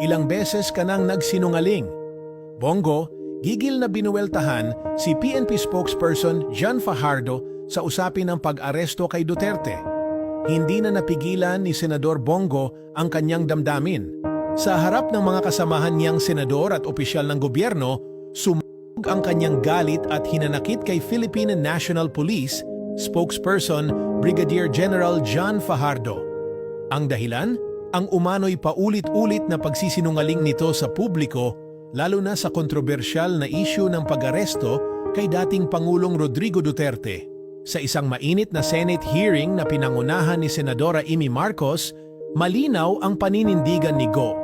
ilang beses ka nang nagsinungaling. Bongo, gigil na binuweltahan si PNP spokesperson John Fajardo sa usapin ng pag-aresto kay Duterte. Hindi na napigilan ni Senador Bongo ang kanyang damdamin. Sa harap ng mga kasamahan niyang senador at opisyal ng gobyerno, sumugod ang kanyang galit at hinanakit kay Philippine National Police spokesperson Brigadier General John Fajardo. Ang dahilan? Ang umano'y paulit-ulit na pagsisinungaling nito sa publiko, lalo na sa kontrobersyal na issue ng pag-aresto kay dating Pangulong Rodrigo Duterte. Sa isang mainit na Senate hearing na pinangunahan ni Senadora Amy Marcos, malinaw ang paninindigan ni Go.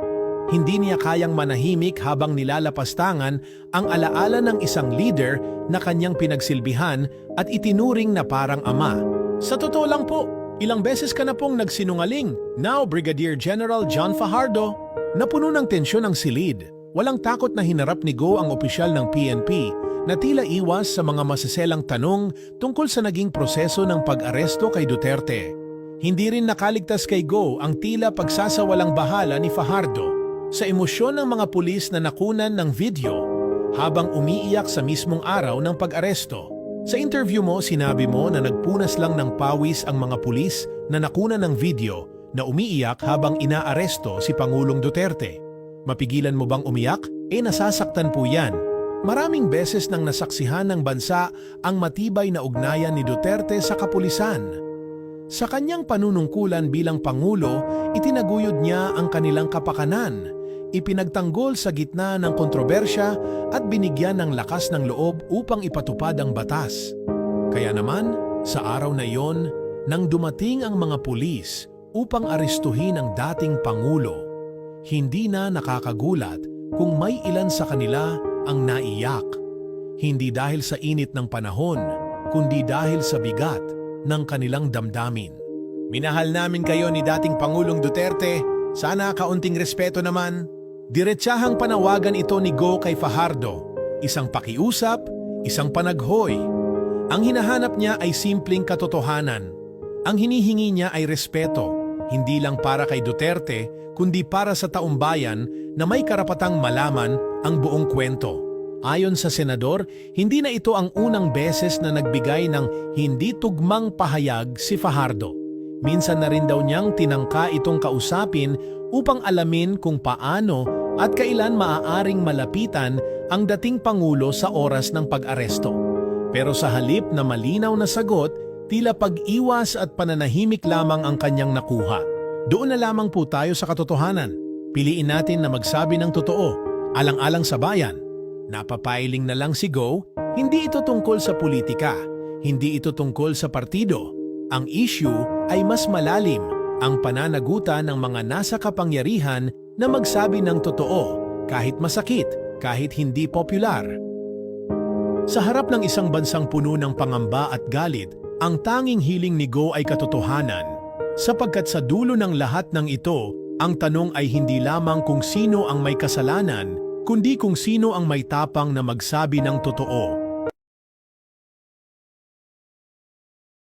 Hindi niya kayang manahimik habang nilalapastangan ang alaala ng isang leader na kanyang pinagsilbihan at itinuring na parang ama. Sa totoo lang po, ilang beses ka na pong nagsinungaling. Now, Brigadier General John Fajardo. Napuno ng tensyon ang silid. Walang takot na hinarap ni Go ang opisyal ng PNP na tila iwas sa mga masaselang tanong tungkol sa naging proseso ng pag-aresto kay Duterte. Hindi rin nakaligtas kay Go ang tila pagsasawalang bahala ni Fajardo sa emosyon ng mga pulis na nakunan ng video habang umiiyak sa mismong araw ng pag-aresto. Sa interview mo, sinabi mo na nagpunas lang ng pawis ang mga pulis na nakunan ng video na umiiyak habang inaaresto si Pangulong Duterte. Mapigilan mo bang umiyak? Nasasaktan po yan. Maraming beses nang nasaksihan ng bansa ang matibay na ugnayan ni Duterte sa kapulisan. Sa kanyang panunungkulan bilang Pangulo, itinaguyod niya ang kanilang kapakanan, ipinagtanggol sa gitna ng kontrobersya at binigyan ng lakas ng loob upang ipatupad ang batas. Kaya naman, sa araw na iyon, nang dumating ang mga pulis upang arestuhin ang dating Pangulo, hindi na nakakagulat kung may ilan sa kanila ang naiyak. Hindi dahil sa init ng panahon, kundi dahil sa bigat ng kanilang damdamin. Minahal namin kayo ni dating Pangulong Duterte, sana kaunting respeto naman. Diretsahang panawagan ito ni Go kay Fajardo, isang pakiusap, isang panaghoy. Ang hinahanap niya ay simpleng katotohanan. Ang hinihingi niya ay respeto, hindi lang para kay Duterte, kundi para sa taumbayan na may karapatang malaman ang buong kwento. Ayon sa senador, hindi na ito ang unang beses na nagbigay ng hindi tugmang pahayag si Fajardo. Minsan na rin daw niyang tinangka itong kausapin upang alamin kung paano at kailan maaaring malapitan ang dating Pangulo sa oras ng pag-aresto. Pero sa halip na malinaw na sagot, tila pag-iwas at pananahimik lamang ang kanyang nakuha. Doon na lamang po tayo sa katotohanan. Piliin natin na magsabi ng totoo, alang-alang sa bayan. Napapiling na lang si Go, hindi ito tungkol sa politika, hindi ito tungkol sa partido. Ang issue ay mas malalim, ang pananagutan ng mga nasa kapangyarihan na magsabi ng totoo, kahit masakit, kahit hindi popular. Sa harap ng isang bansang puno ng pangamba at galit, ang tanging hiling ni Go ay katotohanan. Sapagkat sa dulo ng lahat ng ito, ang tanong ay hindi lamang kung sino ang may kasalanan, kundi kung sino ang may tapang na magsabi ng totoo.